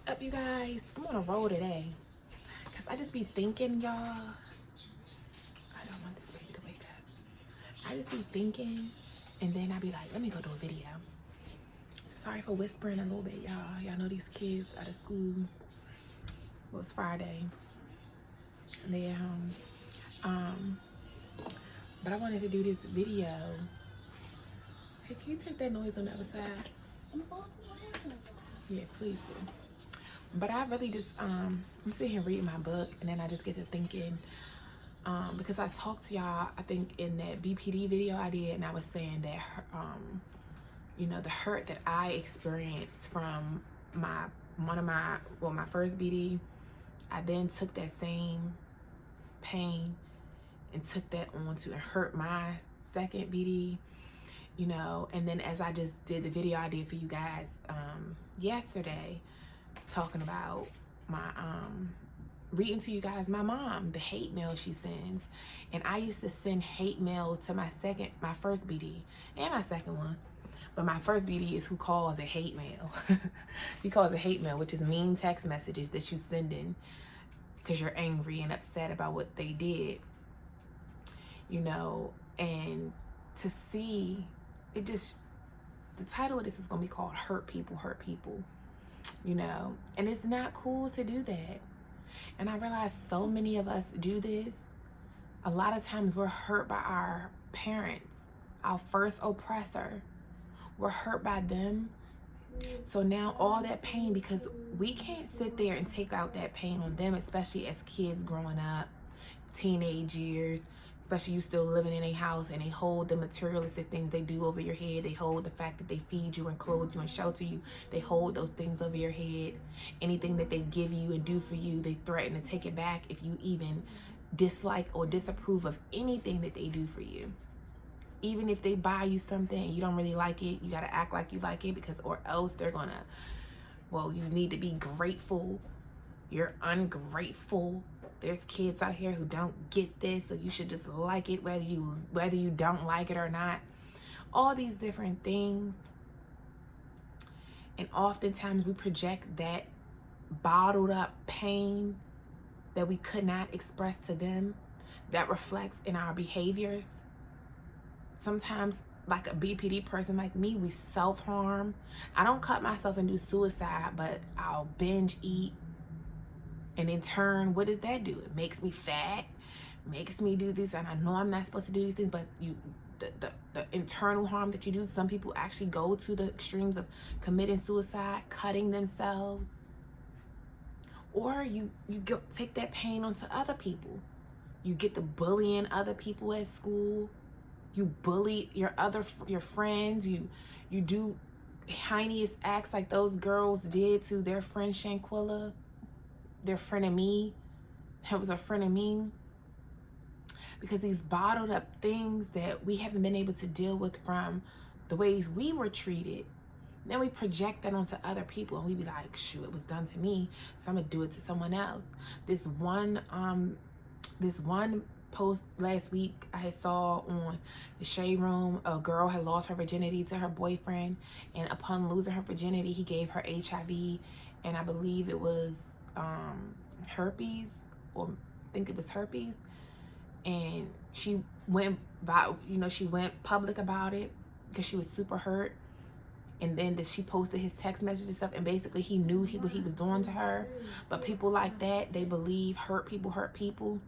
Up, you guys? I'm on a roll today because I just be thinking, y'all. I don't want this baby to wake up. I just be thinking, and then I be like, let me go do a video. Sorry for whispering a little bit, y'all. Y'all know these kids out of school. Well, it's Friday. They're home. But I wanted to do this video. Hey, can you take that noise on the other side? Yeah, please do. But I really just, I'm sitting here reading my book, and then I just get to thinking, because I talked to y'all, I think in that BPD video I did, and I was saying that, you know, the hurt that I experienced from my first BD, I then took that same pain and took that on to hurt my second BD, you know. And then as I just did the video I did for you guys yesterday, talking about my reading to you guys my mom, the hate mail she sends. And I used to send hate mail to my first BD and my second one, but my first BD is who calls it hate mail. He calls it hate mail, which is mean text messages that you send in because you're angry and upset about what they did, you know. And to see it, just the title of this is going to be called hurt people, you know. And it's not cool to do that. And I realize so many of us do this. A lot of times we're hurt by our parents, our first oppressor. We're hurt by them. So now all that pain, because we can't sit there and take out that pain on them, especially as kids growing up, teenage years, especially you still living in a house, and they hold the materialistic things they do over your head. They hold the fact that they feed you and clothe you and shelter you. They hold those things over your head. Anything that they give you and do for you, they threaten to take it back if you even dislike or disapprove of anything that they do for you. Even if they buy you something and you don't really like it, you got to act like you like it, because or else they're gonna, well, you need to be grateful. You're ungrateful. There's kids out here who don't get this, so you should just like it whether you don't like it or not. All these different things. And oftentimes we project that bottled up pain that we could not express to them, that reflects in our behaviors. Sometimes, like a BPD person like me, we self-harm. I don't cut myself and do suicide, but I'll binge eat. And in turn, what does that do? It makes me fat, makes me do this, and I know I'm not supposed to do these things, but the internal harm that you do, some people actually go to the extremes of committing suicide, cutting themselves. Or you take that pain onto other people. You get to bullying other people at school. You bully your friends. You do heinous acts like those girls did to their friend Shanquilla, their friend of me. It was a friend of me. Because these bottled up things that we haven't been able to deal with from the ways we were treated, then we project that onto other people, and we be like, shoot, it was done to me, so I'm gonna do it to someone else. This one post last week I saw on the Shade Room, a girl had lost her virginity to her boyfriend, and upon losing her virginity, he gave her HIV, and I believe it was herpes, or I think it was herpes. And she went public about it because she was super hurt. And then she posted his text messages and stuff, and basically he knew what he was doing to her. But people like that, they believe hurt people.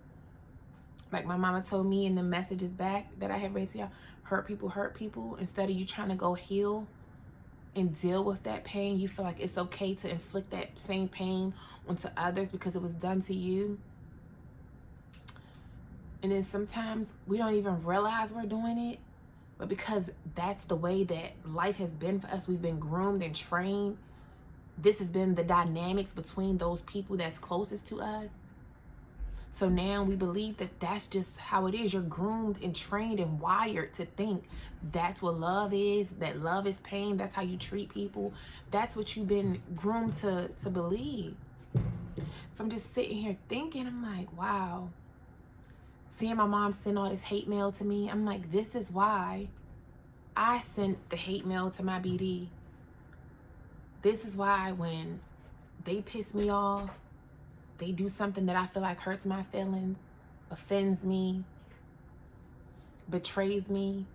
Like my mama told me in the messages back that I had read to y'all, hurt people. Instead of you trying to go heal and deal with that pain, you feel like it's okay to inflict that same pain onto others because it was done to you. And then sometimes we don't even realize we're doing it, but because that's the way that life has been for us, we've been groomed and trained. This has been the dynamics between those people that's closest to us. So now we believe that that's just how it is. You're groomed and trained and wired to think that's what love is, that love is pain. That's how you treat people. That's what you've been groomed to believe. So I'm just sitting here thinking, I'm like, wow. Seeing my mom send all this hate mail to me, I'm like, this is why I sent the hate mail to my BD. This is why when they piss me off, they do something that I feel like hurts my feelings, offends me, betrays me,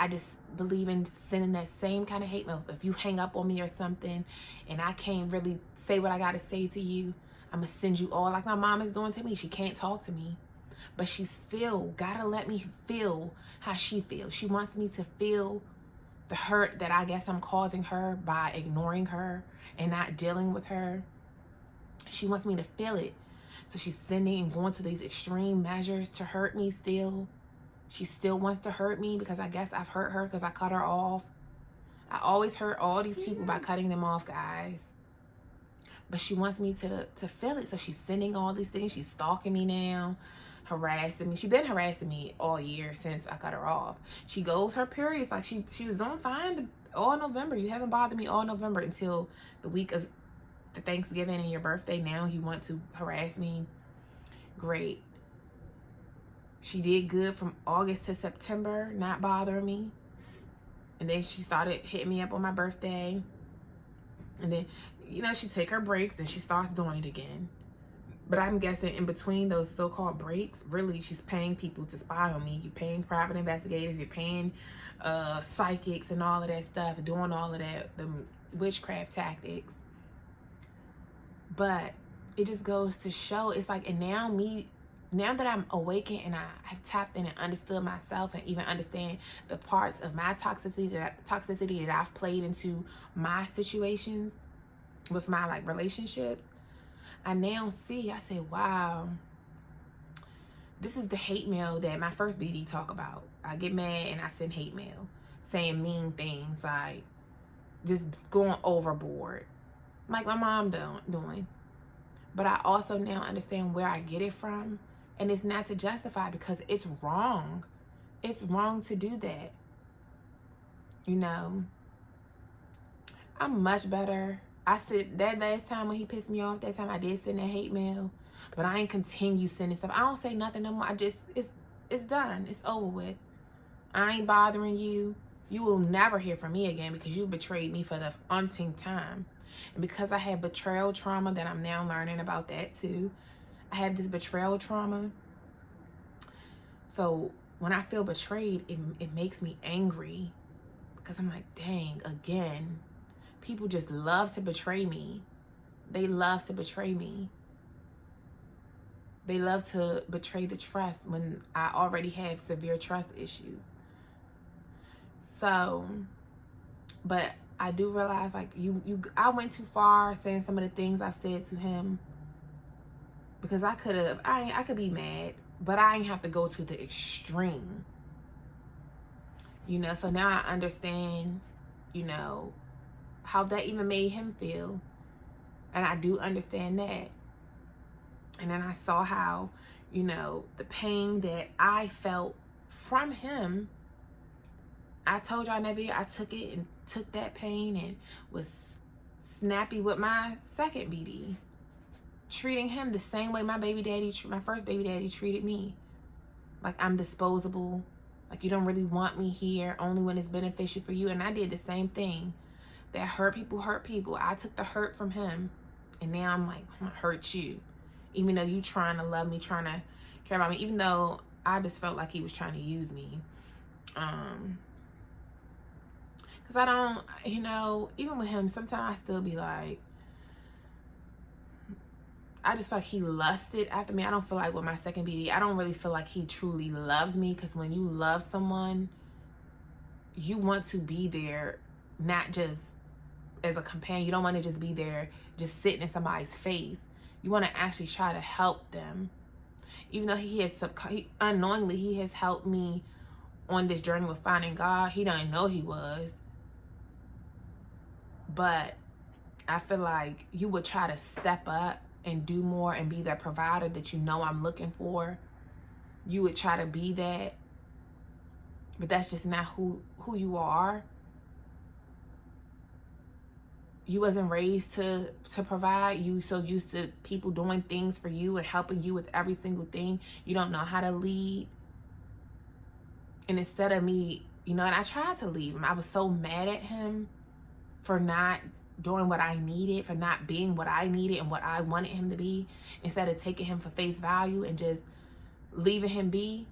I just believe in sending that same kind of hate mail. If you hang up on me or something and I can't really say what I got to say to you, I'm going to send you all like my mom is doing to me. She can't talk to me, but she still got to let me feel how she feels. She wants me to feel the hurt that I guess I'm causing her by ignoring her and not dealing with her. She wants me to feel it. So she's sending and going to these extreme measures to hurt me still. She still wants to hurt me because I guess I've hurt her because I cut her off. I always hurt all these people by cutting them off, guys. But she wants me to feel it. So she's sending all these things. She's stalking me now, harassing me. She's been harassing me all year since I cut her off. She goes her periods like she was doing fine all November. You haven't bothered me all November until the week of the Thanksgiving and your birthday. Now you want to harass me. Great. She did good from August to September, not bothering me. And then she started hitting me up on my birthday. And then, you know, she take her breaks, then she starts doing it again. But I'm guessing in between those so-called breaks, really, she's paying people to spy on me. You're paying private investigators, you're paying psychics and all of that stuff, doing all of that, the witchcraft tactics. But it just goes to show, it's like, and now that I'm awakened and I have tapped in and understood myself and even understand the parts of my toxicity that I've played into my situations with my like relationships, I now see, I say, wow, this is the hate mail that my first BD talk about. I get mad and I send hate mail, saying mean things, like just going overboard, like my mom doing. But I also now understand where I get it from. And it's not to justify, because it's wrong. It's wrong to do that. You know, I'm much better. I said that last time when he pissed me off, that time I did send that hate mail, but I ain't continue sending stuff. I don't say nothing no more. It's done. It's over with. I ain't bothering you. You will never hear from me again because you betrayed me for the umpteenth time. And because I had betrayal trauma, that I'm now learning about that too. I have this betrayal trauma. So when I feel betrayed, it makes me angry, because I'm like, dang, again, people just love to betray me. They love to betray me. They love to betray the trust when I already have severe trust issues. So, but I do realize, like, I went too far saying some of the things I've said to him. Because I could be mad, but I ain't have to go to the extreme. You know, so now I understand, you know, how that even made him feel. And I do understand that. And then I saw how, you know, the pain that I felt from him, I told y'all in that video, I took it and took that pain and was snappy with my second BD. Treating him the same way my first baby daddy treated me. Like I'm disposable. Like you don't really want me here, only when it's beneficial for you. And I did the same thing. That hurt people. I took the hurt from him. And now I'm like, I'm gonna hurt you. Even though you trying to love me, trying to care about me. Even though I just felt like he was trying to use me. Because I don't, you know, even with him, sometimes I still be like, I just feel like he lusted after me. I don't feel like with my second BD, I don't really feel like he truly loves me. Because when you love someone, you want to be there, not just as a companion. You don't want to just be there, just sitting in somebody's face. You want to actually try to help them. Even though unknowingly, he has helped me on this journey with finding God. He doesn't know he was. But I feel like you would try to step up and do more and be that provider that you know I'm looking for. You would try to be that, but that's just not who you are. You wasn't raised to provide. You so used to people doing things for you and helping you with every single thing. You don't know how to lead. And instead of me, you know, and I tried to leave him. I was so mad at him for not doing what I needed, for not being what I needed and what I wanted him to be, instead of taking him for face value and just leaving him be.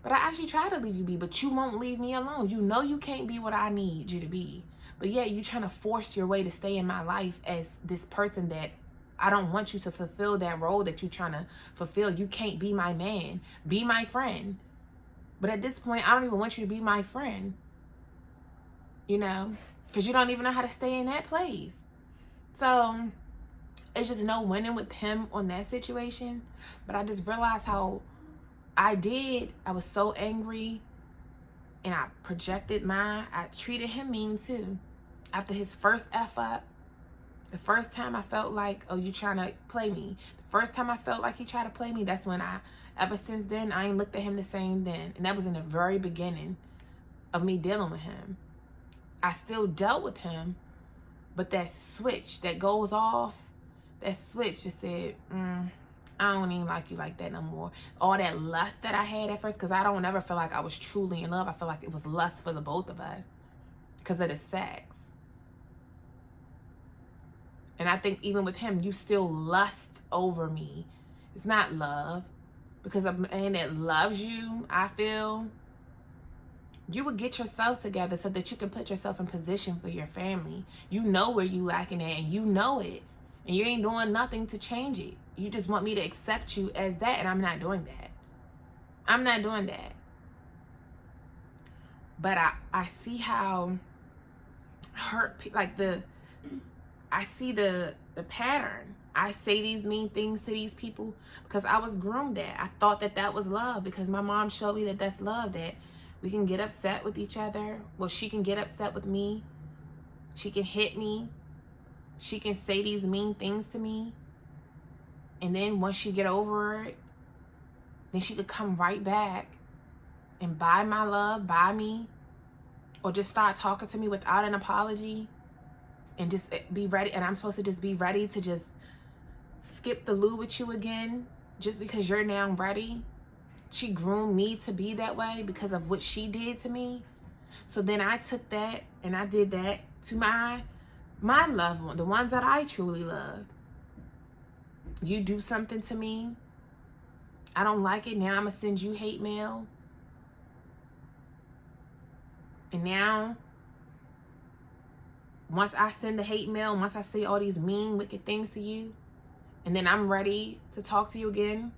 But I actually try to leave you be, but you won't leave me alone. You know you can't be what I need you to be. But yeah, you trying to force your way to stay in my life as this person that I don't want you to fulfill that role that you're trying to fulfill. You can't be my man. Be my friend. But at this point, I don't even want you to be my friend. You know? Because you don't even know how to stay in that place. So, it's just no winning with him on that situation. But I just realized how I was so angry. And I projected I treated him mean too. After his first F up, the first time I felt like, oh, you trying to play me. The first time I felt like he tried to play me, that's when ever since then, I ain't looked at him the same then. And that was in the very beginning of me dealing with him. I still dealt with him, but that switch that goes off, that switch just said, I don't even like you like that no more. All that lust that I had at first, because I don't ever feel like I was truly in love. I feel like it was lust for the both of us because of the sex. And I think even with him, you still lust over me. It's not love. Because a man that loves you, I feel, you would get yourself together so that you can put yourself in position for your family. You know where you lacking at, and you know it. And you ain't doing nothing to change it. You just want me to accept you as that, and I'm not doing that. I'm not doing that. But I see how I see the pattern. I say these mean things to these people because I was groomed at. I thought that was love because my mom showed me that that's love, that we can get upset with each other. Well, she can get upset with me. She can hit me. She can say these mean things to me. And then once she get over it, then she could come right back and buy my love, buy me, or just start talking to me without an apology and just be ready. And I'm supposed to just be ready to just skip the loo with you again just because you're now ready. She groomed me to be that way because of what she did to me. So then I took that and I did that to my loved one, the ones that I truly loved. You do something to me, I don't like it, now I'm gonna send you hate mail. And now, once I send the hate mail, once I say all these mean, wicked things to you, and then I'm ready to talk to you again,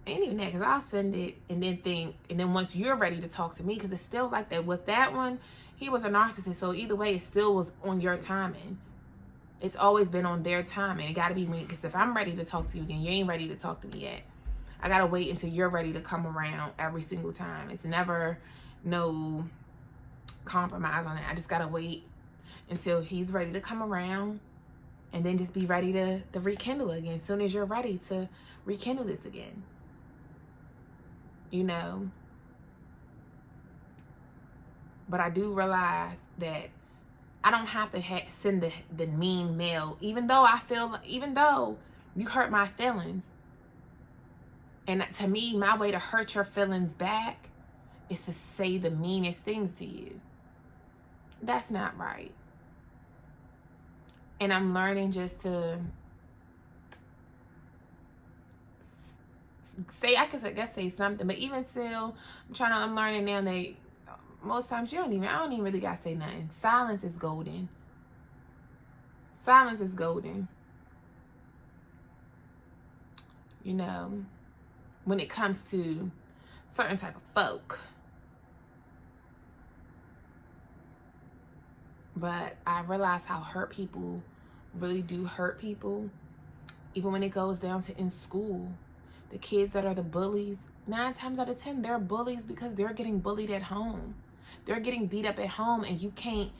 ain't even that, because I'll send it and then once you're ready to talk to me, because it's still like that. With that one, he was a narcissist, so either way, it still was on your timing. It's always been on their timing. It got to be me, because if I'm ready to talk to you again, you ain't ready to talk to me yet. I got to wait until you're ready to come around every single time. It's never no compromise on it. I just got to wait until he's ready to come around and then just be ready to rekindle again as soon as you're ready to rekindle this again. You know? But I do realize that I don't have to send the mean mail, even though you hurt my feelings. And to me, my way to hurt your feelings back is to say the meanest things to you. That's not right. And I'm learning just to say, I guess say something, but even still, I'm learning now that most times I don't even really gotta say nothing. Silence is golden. Silence is golden. You know, when it comes to certain type of folk. But I realize how hurt people really do hurt people. Even when it goes down to in school. The kids that are the bullies, 9 times out of 10, they're bullies because they're getting bullied at home. They're getting beat up at home, and you can't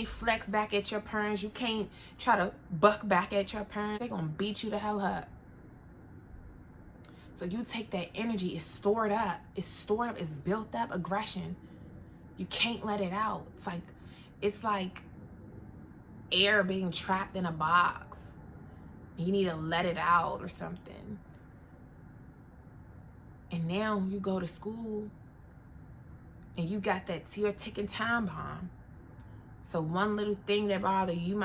flex back at your parents. You can't try to buck back at your parents. They're going to beat you the hell up. So you take that energy, it's stored up. It's built up aggression. You can't let it out. It's like air being trapped in a box. You need to let it out or something. And now you go to school and you got that, you're ticking time bomb. So one little thing that bother you,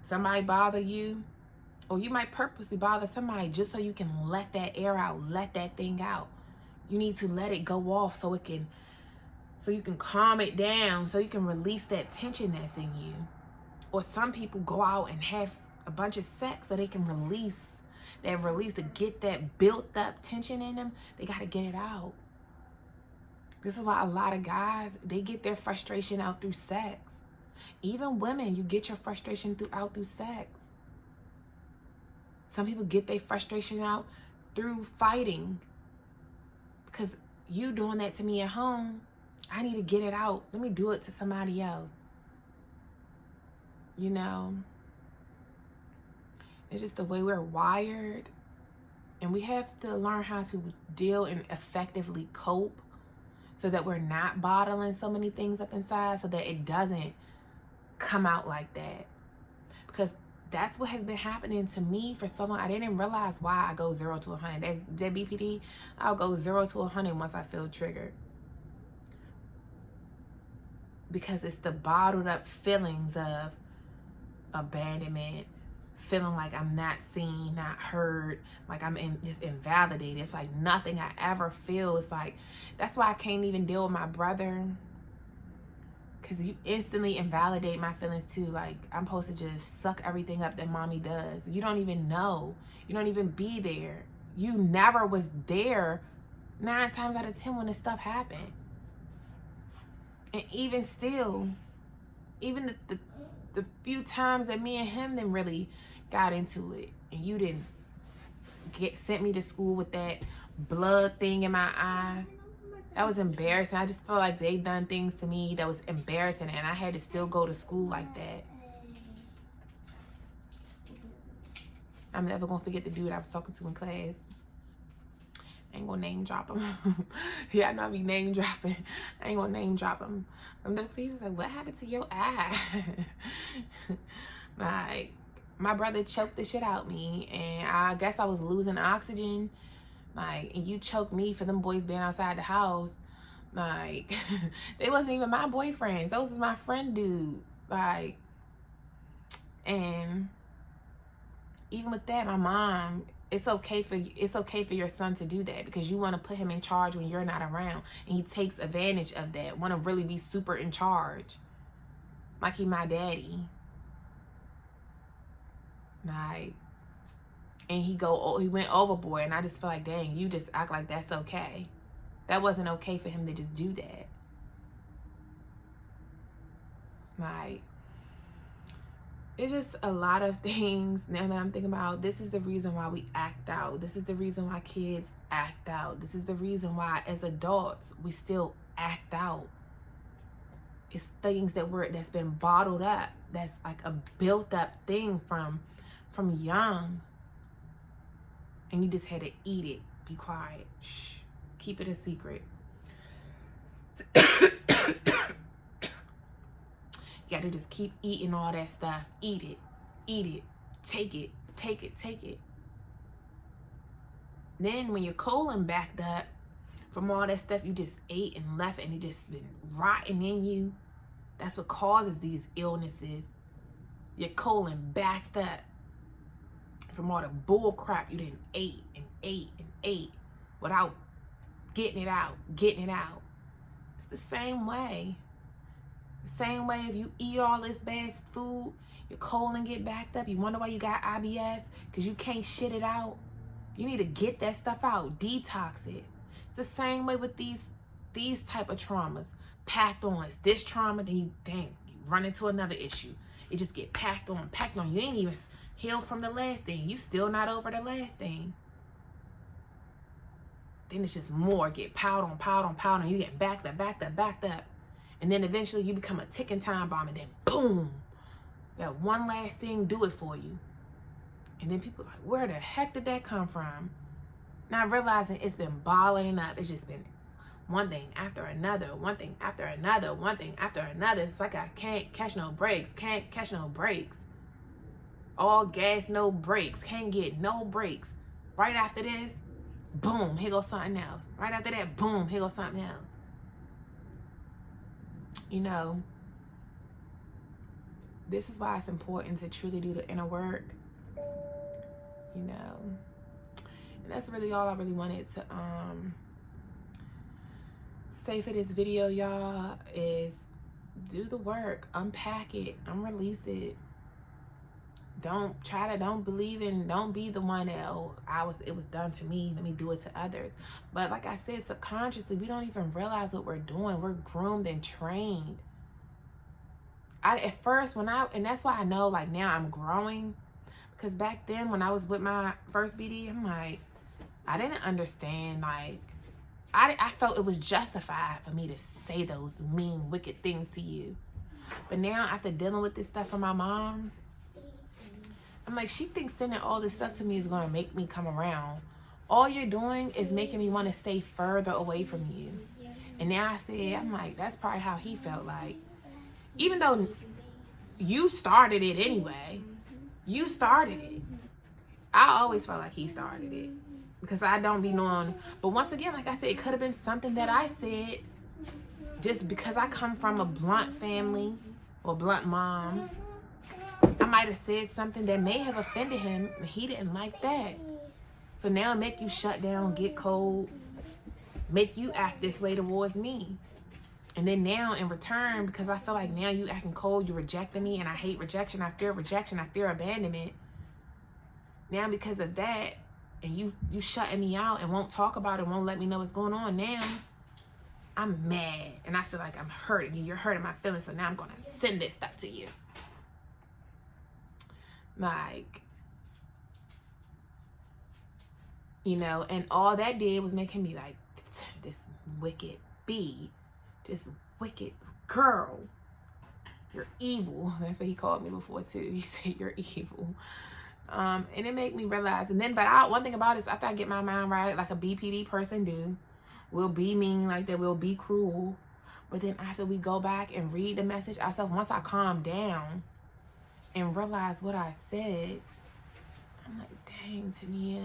somebody bother you, or you might purposely bother somebody just so you can let that air out, let that thing out. You need to let it go off so you can calm it down, so you can release that tension that's in you. Or some people go out and have a bunch of sex so they can release to get that built up tension in them. They got to get it out. This is why a lot of guys, they get their frustration out through sex. Even women, you get your frustration out through sex. Some people get their frustration out through fighting. Because you doing that to me at home, I need to get it out. Let me do it to somebody else. You know, it's just the way we're wired. And we have to learn how to deal and effectively cope so that we're not bottling so many things up inside, so that it doesn't come out like that. Because that's what has been happening to me for so long. I didn't realize why I go 0 to 100. That BPD, I'll go 0 to 100 once I feel triggered. Because it's the bottled up feelings of abandonment, feeling like I'm not seen, not heard, like I'm just invalidated. It's like nothing I ever feel. It's like, that's why I can't even deal with my brother, because you instantly invalidate my feelings too. Like, I'm supposed to just suck everything up that mommy does. You don't even know. You don't even be there. You never was there 9 times out of 10 when this stuff happened. And even still, even the few times that me and him then really got into it, and you didn't sent me to school with that blood thing in my eye, that was embarrassing. I just felt like they done things to me that was embarrassing, and I had to still go to school like that. I'm never gonna forget the dude I was talking to in class. I ain't gonna name drop him. Yeah, I know I be name dropping. I ain't gonna name drop him. And then he was like, what happened to your eye? Like, my brother choked the shit out me, and I guess I was losing oxygen. Like, and you choked me for them boys being outside the house. Like, they wasn't even my boyfriends. Those was my friend dude. Like, and even with that, my mom, it's okay for your son to do that, because you want to put him in charge when you're not around, and he takes advantage of that. Want to really be super in charge, like he my daddy. Like, and he went overboard, and I just feel like, dang, you just act like that's okay. That wasn't okay for him to just do that. Like, it's just a lot of things now that I'm thinking about. This is the reason why we act out. This is the reason why kids act out. This is the reason why as adults we still act out. It's things that's been bottled up. That's like a built up thing from young. And you just had to eat it. Be quiet. Shh. Keep it a secret. You gotta just keep eating all that stuff. Eat it. Eat it. Take it. Take it. Take it. Then when your colon backed up from all that stuff you just ate and left, and it just been rotting in you, that's what causes these illnesses. Your colon backed up from all the bull crap you didn't ate and ate and ate without getting it out. It's the same way. The same way if you eat all this bad food, your colon get backed up. You wonder why you got IBS, because you can't shit it out. You need to get that stuff out. Detox it. It's the same way with these type of traumas. Packed on. It's this trauma, then you run into another issue. It just get packed on. You ain't even healed from the last thing. You still not over the last thing. Then it's just more. Get piled on. And you get backed up. And then eventually you become a ticking time bomb, and then boom, that one last thing do it for you. And then people are like, where the heck did that come from? Not realizing it's been bottling up. It's just been one thing after another, one thing after another, one thing after another. It's like I can't catch no breaks. All gas, no brakes. Can't get no breaks. Right after this, boom, here goes something else. Right after that, boom, here goes something else. You know, this is why it's important to truly do the inner work, you know. And that's really all I really wanted to say for this video, y'all, is do the work, unpack it, unrelease it. Don't believe in, don't be the one that, oh, it was done to me, let me do it to others. But like I said, subconsciously, we don't even realize what we're doing. We're groomed and trained. At first, and that's why I know, like, now I'm growing, because back then when I was with my first BD, I'm like, I didn't understand, like, I felt it was justified for me to say those mean, wicked things to you. But now, after dealing with this stuff from my mom, I'm like, she thinks sending all this stuff to me is going to make me come around. All you're doing is making me want to stay further away from you. And now I'm like, that's probably how he felt. Like, even though you started it anyway, you started it. I always felt like he started it, because I don't be knowing. But once again, like I said, it could have been something that I said, just because I come from a blunt family or blunt mom. I might have said something that may have offended him, and he didn't like that. So now it make you shut down, get cold, make you act this way towards me. And then now in return, because I feel like now you acting cold, you rejecting me, and I hate rejection, I fear abandonment. Now because of that, and you shutting me out and won't talk about it, won't let me know what's going on, now I'm mad and I feel like I'm hurting you. You're hurting my feelings, so now I'm gonna send this stuff to you. Like, you know, and all that did was make him be like, this wicked bee, this wicked girl, you're evil. That's what he called me before too. He said, you're evil. And it made me realize, and then, one thing about it is, after I get my mind right, like a BPD person do, we'll be mean like that, we'll be cruel. But then after we go back and read the message ourselves, once I calm down and realize what I said, I'm like, dang, Tania,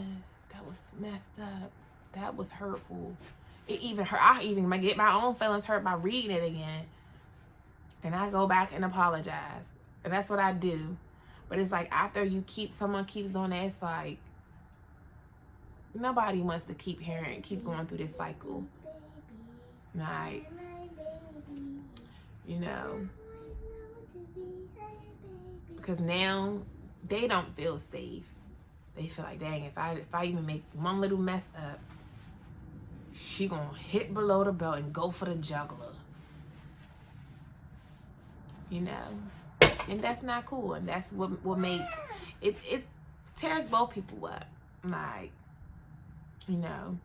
that was messed up. That was hurtful. It even hurt. I even might get my own feelings hurt by reading it again. And I go back and apologize. And that's what I do. But it's like, after someone keeps doing that, it's like, nobody wants to keep going through this cycle. Like, you know, because now they don't feel safe. They feel like, dang, if I even make one little mess up, she gonna hit below the belt and go for the jugular. You know? And that's not cool. And that's what make it tears both people up. Like, you know.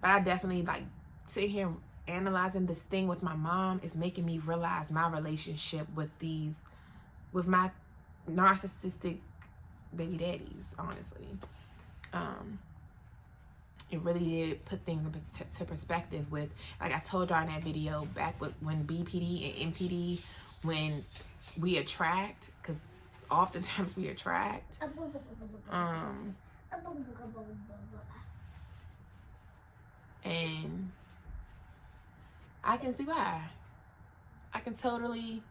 But I definitely, like, sit here analyzing this thing with my mom is making me realize my relationship with my narcissistic baby daddies, honestly. It really did put things into perspective with, like I told y'all in that video, back when BPD and MPD, when we attract, because oftentimes we attract, and I can see why. I can totally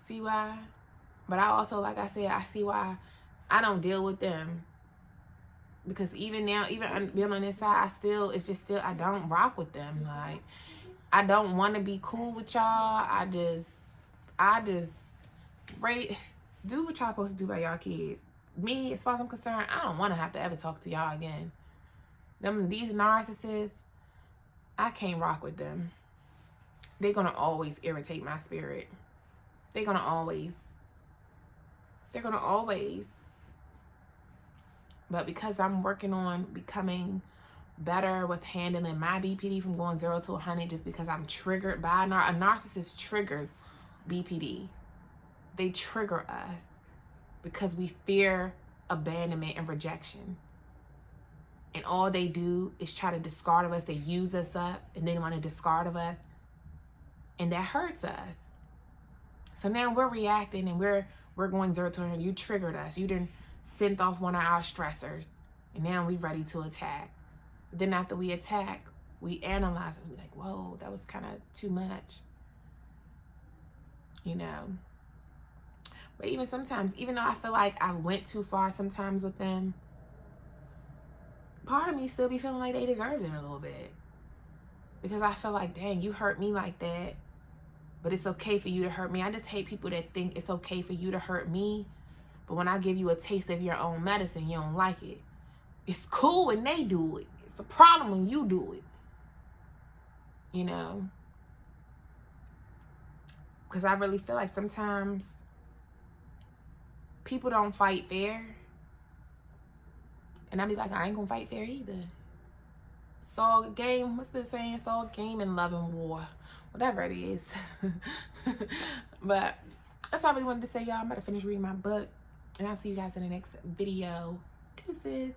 see why. But I also, like I said, I see why I don't deal with them. Because even now, even being on this side, I don't rock with them. Like, I don't want to be cool with y'all. I just do what y'all supposed to do by y'all kids. Me, as far as I'm concerned, I don't want to have to ever talk to y'all again. These narcissists, I can't rock with them. They're going to always irritate my spirit. They're going to always. But because I'm working on becoming better with handling my BPD from going 0 to 100, just because I'm triggered by a narcissist triggers BPD. They trigger us because we fear abandonment and rejection. And all they do is try to discard of us. They use us up and they want to discard of us. And that hurts us. So now we're reacting and we're going 0 to 100. You triggered us. You didn't send off one of our stressors. And now we're ready to attack. But then after we attack, we analyze and we're like, whoa, that was kind of too much. You know. But even sometimes, even though I feel like I went too far sometimes with them, part of me still be feeling like they deserved it a little bit. Because I feel like, dang, you hurt me like that, but it's okay for you to hurt me. I just hate people that think it's okay for you to hurt me, but when I give you a taste of your own medicine, you don't like it. It's cool when they do it. It's a problem when you do it. You know? Because I really feel like sometimes people don't fight fair. And I be like, I ain't gonna fight fair either. It's all a game. What's the saying? It's all game and love and war. Whatever it is. But that's all I really wanted to say, y'all. I'm about to finish reading my book. And I'll see you guys in the next video. Deuces.